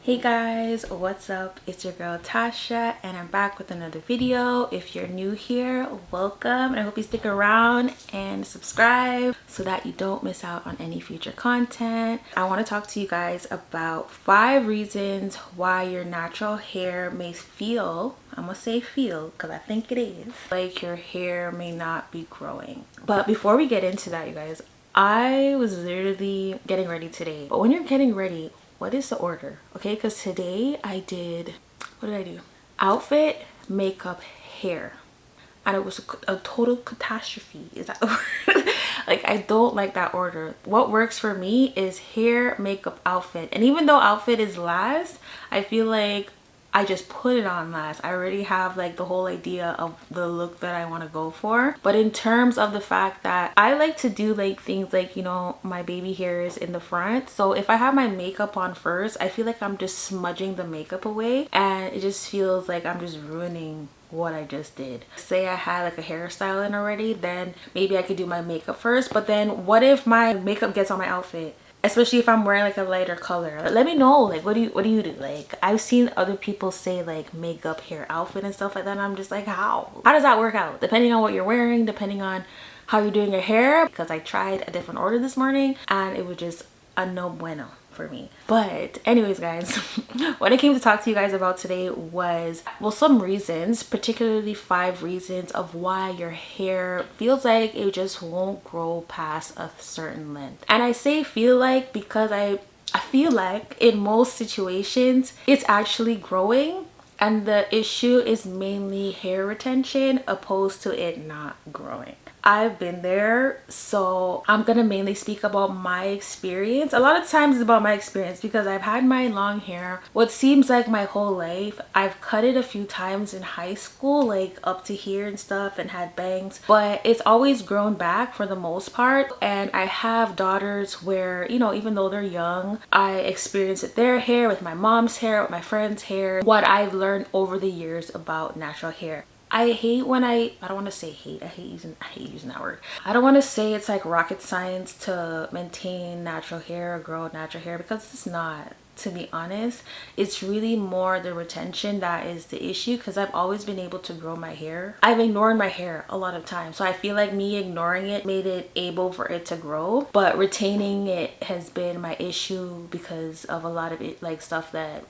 Hey guys, what's up? It's your girl Tasha and I'm back with another video. If you're new here, welcome, and I hope you stick around and subscribe so that you don't miss out on any future content. I want to talk to you guys about 5 reasons why your natural hair may feel, I'm gonna say feel because I think it is, like your hair may not be growing. But before we get into that, you guys, I was literally getting ready today. But when you're getting ready, what is the order? Okay, because today I did, what did I do? Outfit, makeup, hair. And it was a total catastrophe. Is that the word? Like, I don't like that order. What works for me is hair, makeup, outfit. And even though outfit is last, I feel like I just put it on last. I already have like the whole idea of the look that I want to go for. But in terms of the fact that I like to do like things like, you know, my baby hair is in the front. So if I have my makeup on first, I feel like I'm just smudging the makeup away. And it just feels like I'm just ruining what I just did. Say I had like a hairstyle in already, then maybe I could do my makeup first. But then what if my makeup gets on my outfit? Especially if I'm wearing like a lighter color. Let me know, like, what do you do? Like, I've seen other people say like makeup, hair, outfit and stuff like that, and I'm just like, how does that work out? Depending on what you're wearing, depending on how you're doing your hair. Because I tried a different order this morning and it was just a no bueno for me. But anyways guys, what I came to talk to you guys about today was, well, some reasons, particularly 5 reasons of why your hair feels like it just won't grow past a certain length. And I say feel like because I feel like in most situations it's actually growing, and the issue is mainly hair retention opposed to it not growing. I've been there, so I'm gonna mainly speak about my experience. A lot of times it's about my experience because I've had my long hair what seems like my whole life. I've cut it a few times in high school, like up to here and stuff, and had bangs, but it's always grown back for the most part. And I have daughters where, you know, even though they're young, I experienced with their hair, with my mom's hair, with my friend's hair, what I've learned over the years about natural hair. I hate when I don't want to say hate. I hate using that word. I don't want to say it's like rocket science to maintain natural hair or grow natural hair, because it's not. To be honest, it's really more the retention that is the issue, because I've always been able to grow my hair. I've ignored my hair a lot of times, so I feel like me ignoring it made it able for it to grow, but retaining it has been my issue because of a lot of it, like stuff that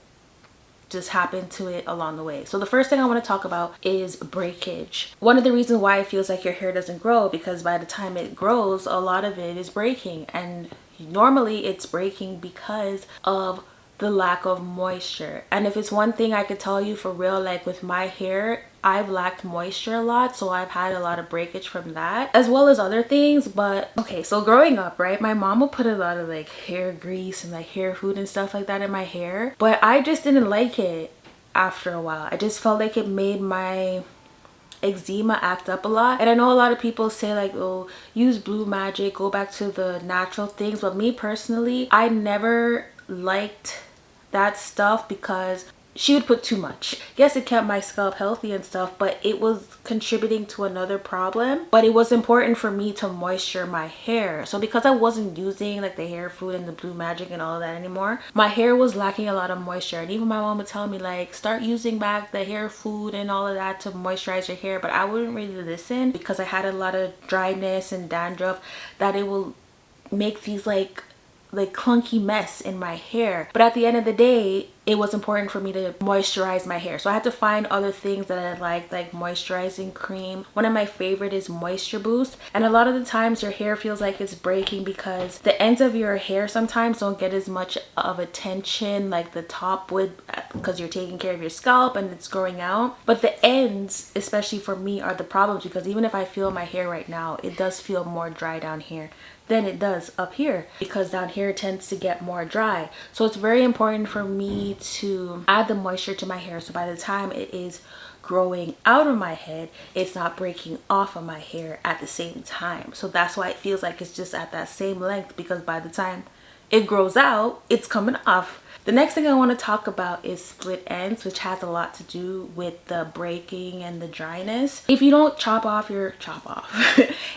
just happened to it along the way. So the first thing I want to talk about is breakage. One of the reasons why it feels like your hair doesn't grow, because by the time it grows, a lot of it is breaking, and normally it's breaking because of the lack of moisture. And if it's one thing I could tell you for real, like with my hair, I've lacked moisture a lot, so I've had a lot of breakage from that, as well as other things. But okay, so growing up, right, my mom would put a lot of like hair grease and like hair food and stuff like that in my hair, but I just didn't like it after a while. I just felt like it made my eczema act up a lot. And I know a lot of people say like, oh, use blue magic, go back to the natural things, but me personally, I never liked that stuff because she would put too much. Yes, it kept my scalp healthy and stuff, but it was contributing to another problem. But it was important for me to moisture my hair. So because I wasn't using like the hair food and the blue magic and all of that anymore, my hair was lacking a lot of moisture. And even my mom would tell me like, start using back the hair food and all of that to moisturize your hair, but I wouldn't really listen because I had a lot of dryness and dandruff that it will make these like clunky mess in my hair. But at the end of the day, it was important for me to moisturize my hair, so I had to find other things that I like moisturizing cream. One of my favorite is Moisture Boost, and a lot of the times your hair feels like it's breaking because the ends of your hair sometimes don't get as much of attention like the top would, because you're taking care of your scalp and it's growing out. But the ends, especially for me, are the problems, because even if I feel my hair right now, it does feel more dry down here than it does up here, because down here it tends to get more dry. So it's very important for me to add the moisture to my hair, so by the time it is growing out of my head, it's not breaking off of my hair at the same time. So that's why it feels like it's just at that same length, because by the time it grows out, it's coming off. The next thing I want to talk about is split ends, which has a lot to do with the breaking and the dryness. If you don't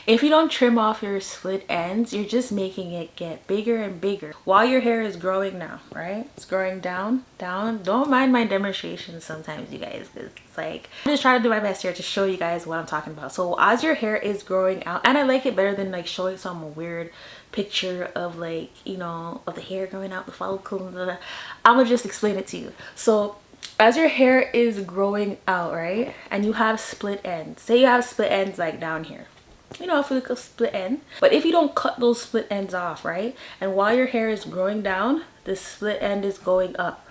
if you don't trim off your split ends, you're just making it get bigger and bigger while your hair is growing now, right? It's growing down. Don't mind my demonstrations sometimes, you guys, because it's like I'm just trying to do my best here to show you guys what I'm talking about. So as your hair is growing out, and I like it better than like showing some weird picture of like, you know, of the hair growing out, the follicle, I'm gonna just explain it to you. So as your hair is growing out, right, and you have split ends, say you have split ends like down here, you know, if you look a split end, but if you don't cut those split ends off, right, and while your hair is growing down, the split end is going up.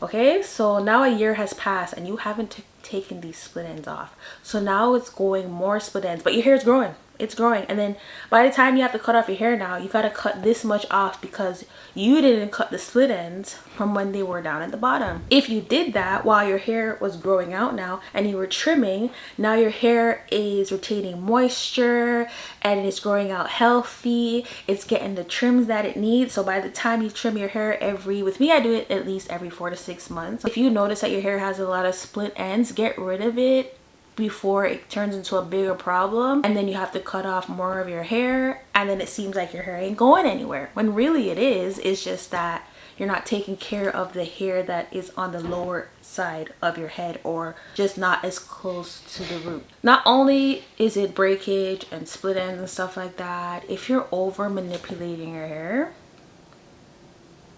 Okay, so now a year has passed and you haven't taken these split ends off, so now it's going more split ends, but your hair is growing, it's growing, and then by the time you have to cut off your hair, now you got to cut this much off because you didn't cut the split ends from when they were down at the bottom. If you did that while your hair was growing out now and you were trimming, now your hair is retaining moisture and it's growing out healthy, it's getting the trims that it needs. So by the time you trim your hair with me I do it at least every 4 to 6 months. If you notice that your hair has a lot of split ends, get rid of it before it turns into a bigger problem, and then you have to cut off more of your hair, and then it seems like your hair ain't going anywhere, when really it's just that you're not taking care of the hair that is on the lower side of your head, or just not as close to the root. Not only is it breakage and split ends and stuff like that, if you're over manipulating your hair,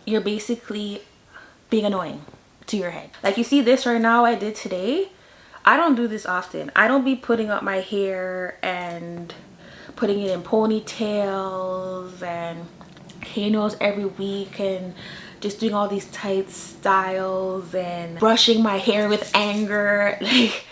you're basically being annoying to your head. Like you see this right now I did today. I don't do this often. I don't be putting up my hair and putting it in ponytails and hairnos every week and just doing all these tight styles and brushing my hair with anger. Like,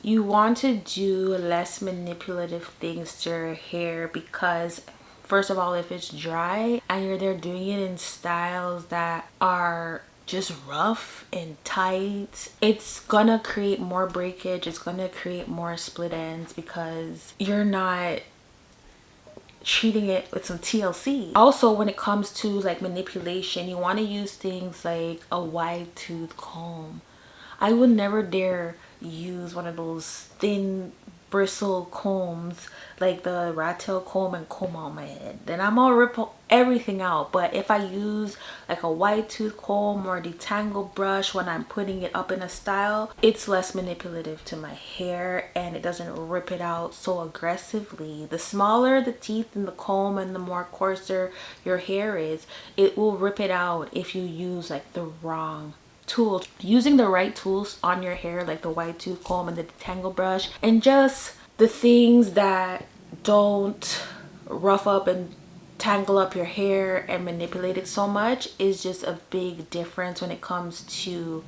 you want to do less manipulative things to your hair, because first of all, if it's dry and you're there doing it in styles that are just rough and tight, it's gonna create more breakage, it's gonna create more split ends because you're not treating it with some TLC. Also, when it comes to like manipulation, you want to use things like a wide tooth comb. I would never dare use one of those thin bristle combs like the rat tail comb and comb on my head. Then I'm gonna rip everything out. But if I use like a wide tooth comb or a detangle brush when I'm putting it up in a style, it's less manipulative to my hair and it doesn't rip it out so aggressively. The smaller the teeth in the comb and the more coarser your hair is, it will rip it out if you use like the wrong tools. Using the right tools on your hair, like the wide tooth comb and the detangle brush, and just the things that don't rough up and tangle up your hair and manipulate it so much, is just a big difference when it comes to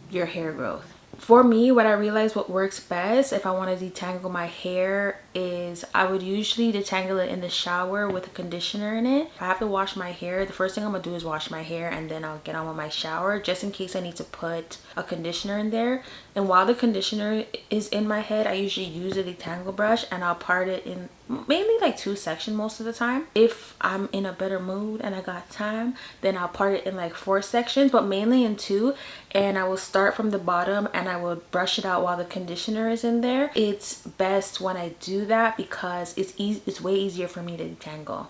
your hair growth. For me, what I realized what works best if I want to detangle my hair is I would usually detangle it in the shower with a conditioner in it. If I have to wash my hair, the first thing I'm gonna do is wash my hair and then I'll get on with my shower, just in case I need to put a conditioner in there. And while the conditioner is in my head, I usually use a detangle brush and I'll part it in mainly like 2 sections most of the time. If I'm in a better mood and I got time, then I'll part it in like 4 sections, but mainly in 2. And I will start from the bottom and I will brush it out while the conditioner is in there. It's best when I do that because it's way easier for me to detangle,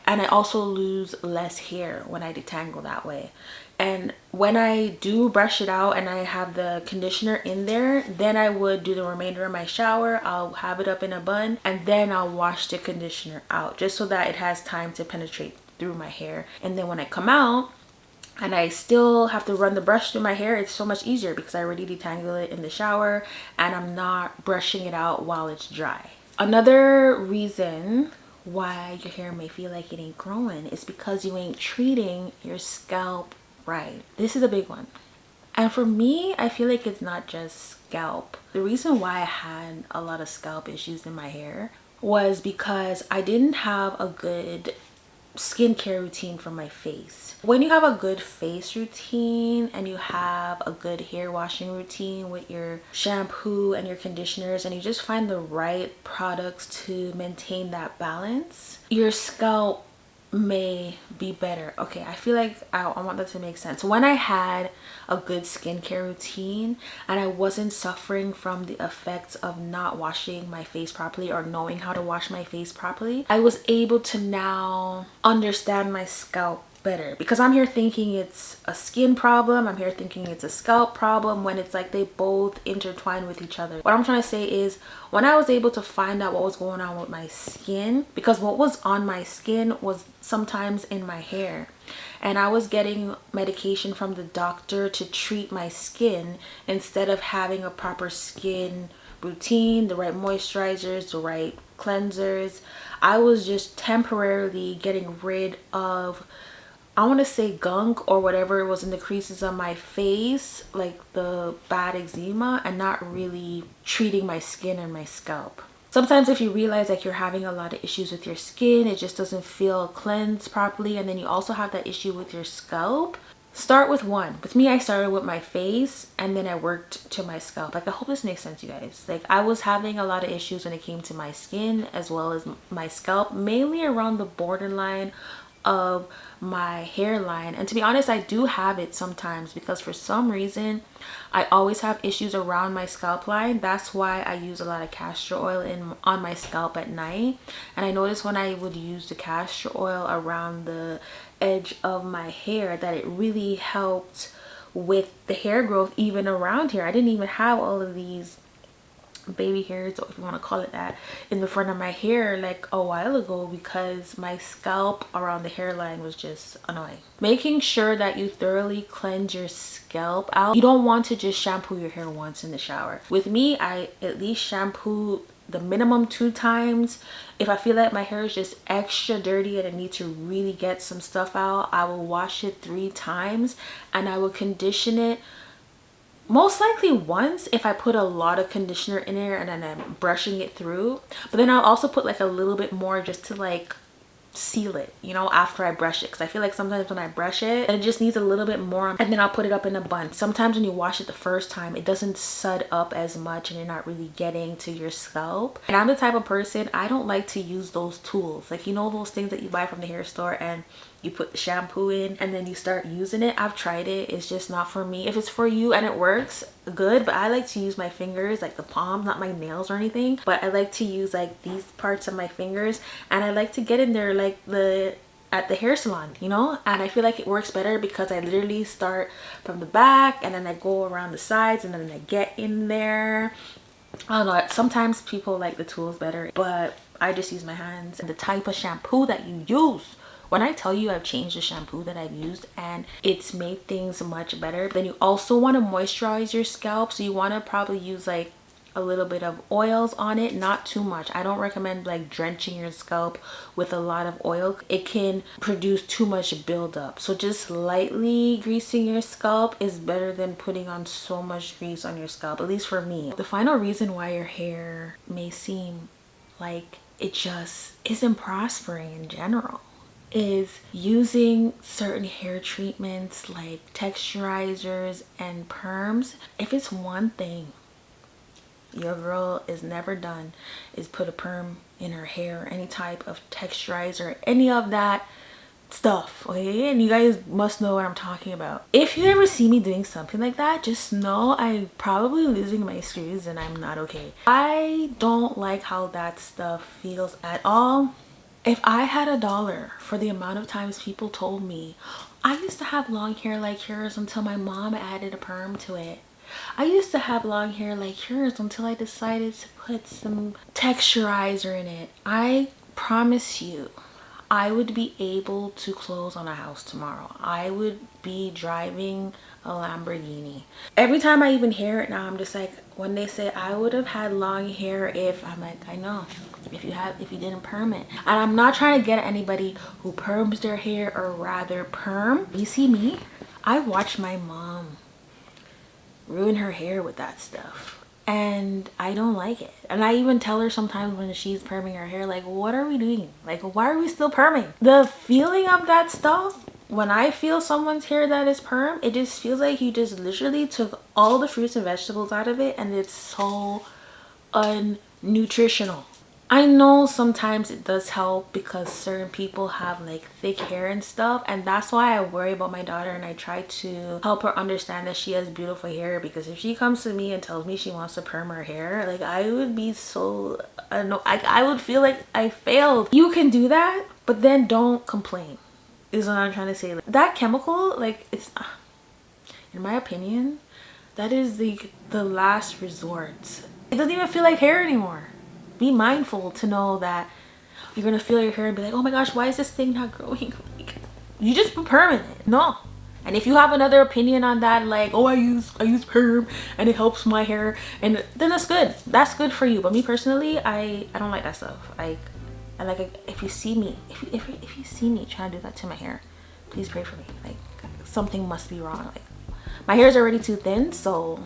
and I also lose less hair when I detangle that way. And when I do brush it out and I have the conditioner in there, then I would do the remainder of my shower. I'll have it up in a bun and then I'll wash the conditioner out, just so that it has time to penetrate through my hair. And then when I come out and I still have to run the brush through my hair, it's so much easier because I already detangle it in the shower and I'm not brushing it out while it's dry. Another reason why your hair may feel like it ain't growing is because you ain't treating your scalp right. This is a big one. And for me, I feel like it's not just scalp. The reason why I had a lot of scalp issues in my hair was because I didn't have a good skincare routine for my face. When you have a good face routine and you have a good hair washing routine with your shampoo and your conditioners, and you just find the right products to maintain that balance, your scalp may be better. Okay, I feel like I want that to make sense. When I had a good skincare routine and I wasn't suffering from the effects of not washing my face properly or knowing how to wash my face properly, I was able to now understand my scalp better, because I'm here thinking it's a skin problem, I'm here thinking it's a scalp problem, when it's like they both intertwine with each other. What I'm trying to say is, when I was able to find out what was going on with my skin, because what was on my skin was sometimes in my hair, and I was getting medication from the doctor to treat my skin instead of having a proper skin routine, the right moisturizers, the right cleansers. I was just temporarily getting rid of, I want to say, gunk or whatever was in the creases of my face, like the bad eczema, and not really treating my skin and my scalp. Sometimes if you realize like you're having a lot of issues with your skin, it just doesn't feel cleansed properly, and then you also have that issue with your scalp, start with one. With me, I started with my face and then I worked to my scalp. Like, I hope this makes sense, you guys. Like, I was having a lot of issues when it came to my skin as well as my scalp, mainly around the borderline of my hairline. And to be honest, I do have it sometimes because for some reason I always have issues around my scalp line. That's why I use a lot of castor oil on my scalp at night. And I noticed when I would use the castor oil around the edge of my hair that it really helped with the hair growth even around here. I didn't even have all of these baby hairs, or if you want to call it that, in the front of my hair like a while ago, because my scalp around the hairline was just annoying. Making sure that you thoroughly cleanse your scalp out. You don't want to just shampoo your hair once in the shower. With me, I at least shampoo the minimum 2 times. If I feel like my hair is just extra dirty and I need to really get some stuff out, I will wash it 3 times, and I will condition it most likely once if I put a lot of conditioner in there and then I'm brushing it through. But then I'll also put like a little bit more just to like seal it, you know, after I brush it, because I feel like sometimes when I brush it and it just needs a little bit more, and then I'll put it up in a bun. Sometimes when you wash it the first time, it doesn't sud up as much and you're not really getting to your scalp. And I'm the type of person, I don't like to use those tools, like, you know, those things that you buy from the hair store and you put the shampoo in and then you start using it. I've tried it, it's just not for me. If it's for you and it works, good, but I like to use my fingers, like the palms, not my nails or anything, but I like to use like these parts of my fingers, and I like to get in there like at the hair salon, you know. And I feel like it works better because I literally start from the back and then I go around the sides and then I get in there. I don't know, sometimes people like the tools better, but I just use my hands. And the type of shampoo that you use, when I tell you I've changed the shampoo that I've used and it's made things much better. Then you also want to moisturize your scalp, so you want to probably use like a little bit of oils on it, not too much. I don't recommend like drenching your scalp with a lot of oil. It can produce too much buildup. So just lightly greasing your scalp is better than putting on so much grease on your scalp, at least for me. The final reason why your hair may seem like it just isn't prospering in general is using certain hair treatments like texturizers and perms. If it's one thing your girl is never done, is put a perm in her hair, any type of texturizer, any of that stuff, okay? And you guys must know what I'm talking about. If you ever see me doing something like that, just know I'm probably losing my screws and I'm not okay. I don't like how that stuff feels at all. If I had $1 for the amount of times people told me, I used to have long hair like yours until my mom added a perm to it. I used to have long hair like yours until I decided to put some texturizer in it. I promise you, I would be able to close on a house tomorrow. I would be driving a Lamborghini. Every time I even hear it now, I'm just like, when they say I would have had long hair if, I'm like, I know, if you didn't perm it. And I'm not trying to get at anybody who perms their hair, or rather perm. You see me, I watched my mom ruin her hair with that stuff and I don't like it. And I even tell her sometimes when she's perming her hair, like, what are we doing? Like, why are we still perming? The feeling of that stuff, when I feel someone's hair that is perm, it just feels like you just literally took all the fruits and vegetables out of it, and it's so unnutritional. I know sometimes it does help because certain people have like thick hair and stuff, and that's why I worry about my daughter, and I try to help her understand that she has beautiful hair, because if she comes to me and tells me she wants to perm her hair, like I would be so I would feel like I failed. You can do that, but then don't complain is what I'm trying to say. Like, that chemical, like, it's in my opinion, that is the last resort. It doesn't even feel like hair anymore. Be mindful to know that you're gonna feel your hair and be like, oh my gosh, why is this thing not growing? Like, you just be permanent. No. And if you have another opinion on that, like, oh, I use perm and it helps my hair, and then that's good. That's good for you. But me personally, I don't like that stuff. I like, if you see me, if you see me trying to do that to my hair, please pray for me. Like, something must be wrong. Like, my hair is already too thin, so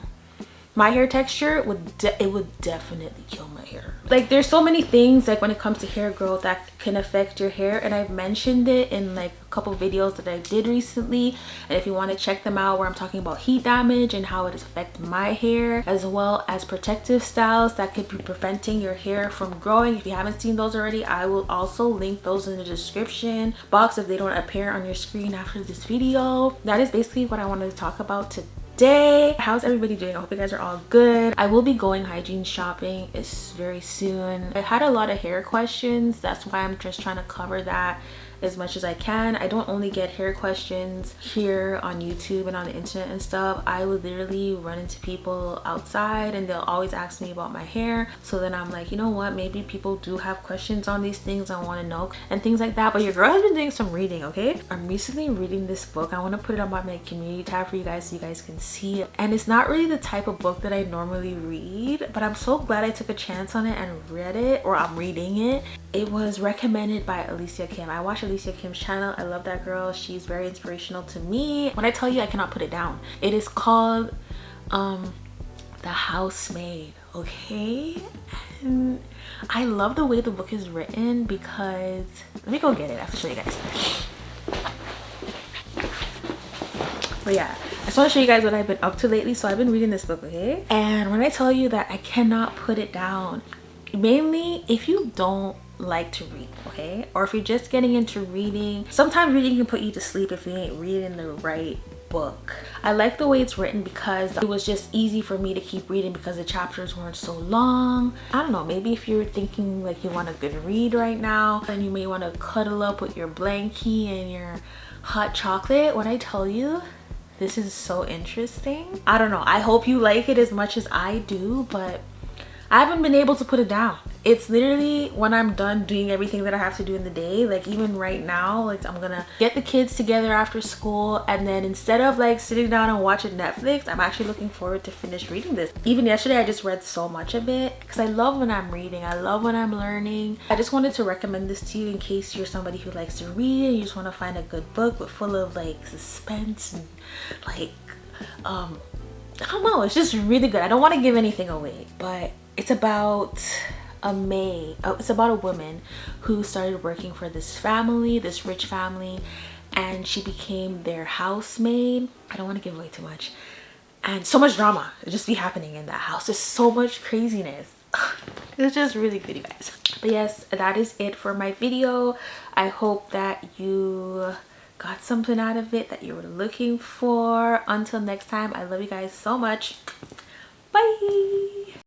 my hair texture would definitely kill my hair. Like, there's so many things like when it comes to hair growth that can affect your hair, and I've mentioned it in like a couple videos that I did recently, and if you want to check them out, where I'm talking about heat damage and how it affects my hair, as well as protective styles that could be preventing your hair from growing. If you haven't seen those already, I will also link those in the description box if they don't appear on your screen after this video. That is basically what I wanted to talk about today. How's everybody doing? I hope you guys are all good. I will be going hygiene shopping very soon. I had a lot of hair questions, that's why I'm just trying to cover that as much as I can. I don't only get hair questions here on YouTube and on the internet and stuff. I would literally run into people outside and they'll always ask me about my hair. So then I'm like, you know what, maybe people do have questions on these things, I want to know and things like that. But your girl has been doing some reading, okay? I'm recently reading this book. I want to put it on my community tab for you guys so you guys can see it. And it's not really the type of book that I normally read, but I'm so glad I took a chance on it and read it, or I'm reading it. It was recommended by Alicia Kim. I watch Alicia Kim's channel. I love that girl. She's very inspirational to me. When I tell you, I cannot put it down. It is called The Housemaid, okay? And I love the way the book is written because, let me go get it. I have to show you guys. But yeah, I just want to show you guys what I've been up to lately. So I've been reading this book, okay? And when I tell you that I cannot put it down, mainly if you don't like to read, okay, or if you're just getting into reading, sometimes reading can put you to sleep if you ain't reading the right book. I like the way it's written because it was just easy for me to keep reading because the chapters weren't so long. I don't know, maybe if you're thinking like you want a good read right now, then you may want to cuddle up with your blankie and your hot chocolate. When I tell you, this is so interesting. I don't know, I hope you like it as much as I do, but I haven't been able to put it down. It's literally when I'm done doing everything that I have to do in the day, like even right now, like I'm gonna get the kids together after school, and then instead of like sitting down and watching Netflix, I'm actually looking forward to finish reading this. Even yesterday I just read so much of it because I love when I'm reading, I love when I'm learning. I just wanted to recommend this to you in case you're somebody who likes to read and you just want to find a good book but full of like suspense and like I don't know, it's just really good. I don't want to give anything away, but it's about it's about a woman who started working for this family, this rich family, and she became their housemaid. I don't want to give away too much. And so much drama just be happening in that house. There's so much craziness. It's just really good, you guys. But yes, that is it for my video. I hope that you got something out of it that you were looking for. Until next time, I love you guys so much. Bye.